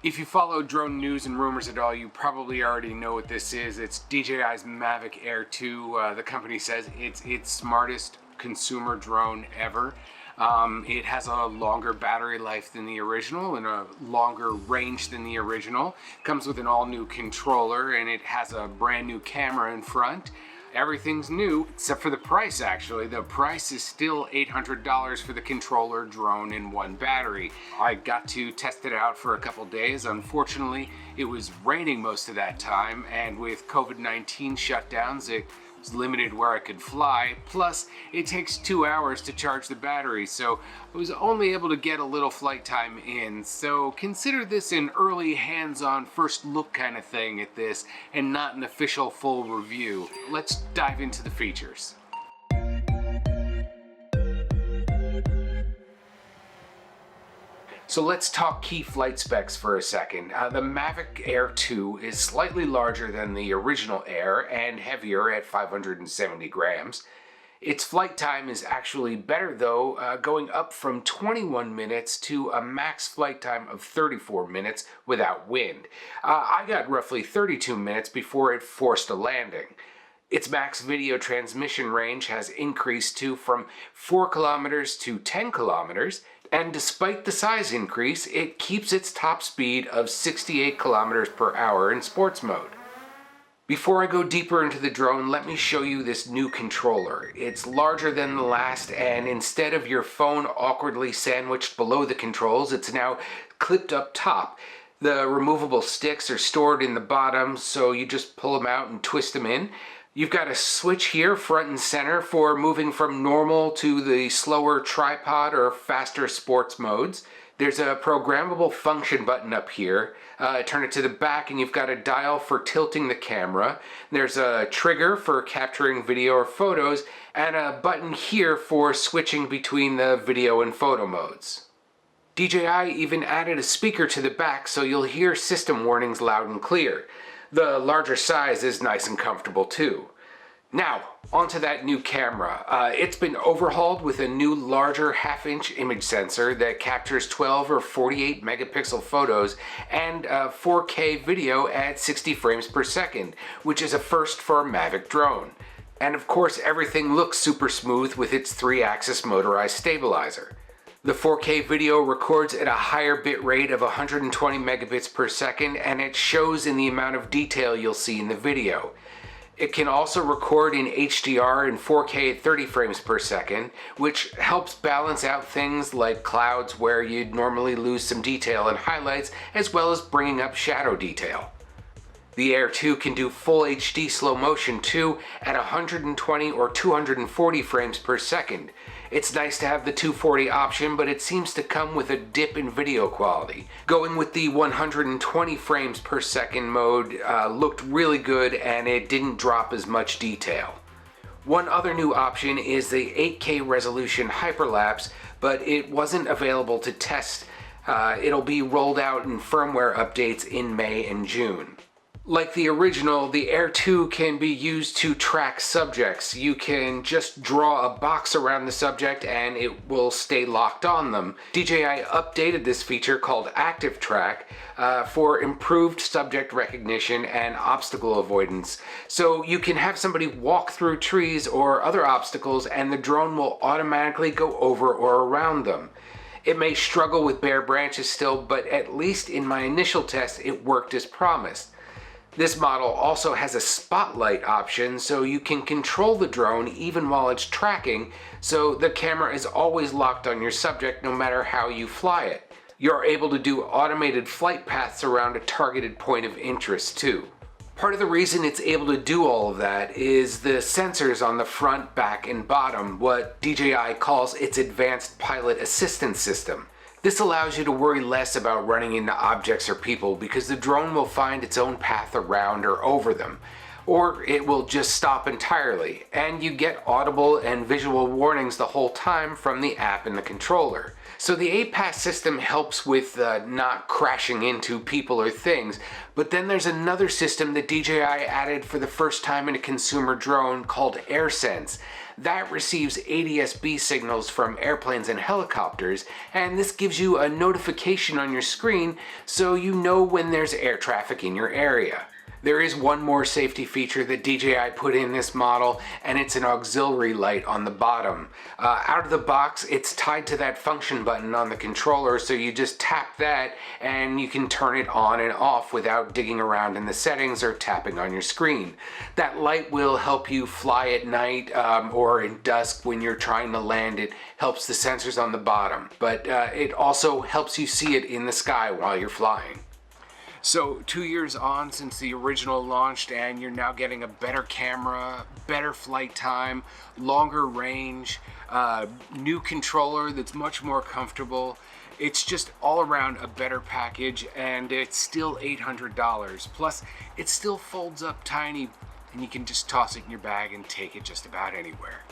If you follow drone news and rumors at all, you probably already know what this is. It's DJI's Mavic Air 2. The company says it's its smartest consumer drone ever. It has a longer battery life than the original and a longer range than the original. It comes with an all-new controller and it has a brand new camera in front. Everything's new except for the price. Actually, the price is still $800 for the controller, drone, and one battery. I got to test it out for a couple days. Unfortunately, it was raining most of that time, and with COVID-19 shutdowns, it was limited where I could fly. Plus, it takes 2 hours to charge the battery, so I was only able to get a little flight time in. So consider this an early hands-on first look kind of thing at this, and not an official full review. Let's dive into the features. So let's talk key flight specs for a second. The Mavic Air 2 is slightly larger than the original Air and heavier at 570 grams. Its flight time is actually better though, going up from 21 minutes to a max flight time of 34 minutes without wind. I got roughly 32 minutes before it forced a landing. Its max video transmission range has increased from 4 kilometers to 10 kilometers, and despite the size increase, it keeps its top speed of 68 kilometers per hour in sports mode. Before I go deeper into the drone, let me show you this new controller. It's larger than the last, and instead of your phone awkwardly sandwiched below the controls, it's now clipped up top. The removable sticks are stored in the bottom, so you just pull them out and twist them in. You've got a switch here front and center for moving from normal to the slower tripod or faster sports modes. There's a programmable function button up here. Turn it to the back and you've got a dial for tilting the camera. There's a trigger for capturing video or photos, and a button here for switching between the video and photo modes. DJI even added a speaker to the back so you'll hear system warnings loud and clear. The larger size is nice and comfortable too. Now, onto that new camera. It's been overhauled with a new larger half-inch image sensor that captures 12 or 48 megapixel photos and 4K video at 60 frames per second, which is a first for a Mavic drone. And of course, everything looks super smooth with its 3-axis motorized stabilizer. The 4K video records at a higher bit rate of 120 megabits per second, and it shows in the amount of detail you'll see in the video. It can also record in HDR and 4K at 30 frames per second, which helps balance out things like clouds where you'd normally lose some detail and highlights, as well as bringing up shadow detail. The Air 2 can do full HD slow motion too at 120 or 240 frames per second. It's nice to have the 240 option, but it seems to come with a dip in video quality. Going with the 120 frames per second mode looked really good, and it didn't drop as much detail. One other new option is the 8K resolution hyperlapse, but it wasn't available to test. It'll be rolled out in firmware updates in May and June. Like the original, the Air 2 can be used to track subjects. You can just draw a box around the subject and it will stay locked on them. DJI updated this feature called Active Track for improved subject recognition and obstacle avoidance. So you can have somebody walk through trees or other obstacles and the drone will automatically go over or around them. It may struggle with bare branches still, but at least in my initial test it worked as promised. This model also has a spotlight option, so you can control the drone even while it's tracking, so the camera is always locked on your subject no matter how you fly it. You're able to do automated flight paths around a targeted point of interest too. Part of the reason it's able to do all of that is the sensors on the front, back, and bottom, what DJI calls its Advanced Pilot Assistance System. This allows you to worry less about running into objects or people because the drone will find its own path around or over them, or it will just stop entirely, and you get audible and visual warnings the whole time from the app and the controller. So the APAS system helps with not crashing into people or things, but then there's another system that DJI added for the first time in a consumer drone called AirSense. That receives ADS-B signals from airplanes and helicopters, and this gives you a notification on your screen so you know when there's air traffic in your area. There is one more safety feature that DJI put in this model, and it's an auxiliary light on the bottom. Out of the box, it's tied to that function button on the controller, so you just tap that and you can turn it on and off without digging around in the settings or tapping on your screen. That light will help you fly at night or in dusk when you're trying to land. It helps the sensors on the bottom, but it also helps you see it in the sky while you're flying. So 2 years on since the original launched, and you're now getting a better camera, better flight time, longer range, new controller that's much more comfortable. It's just all around a better package, and it's still $800. Plus, it still folds up tiny, and you can just toss it in your bag and take it just about anywhere.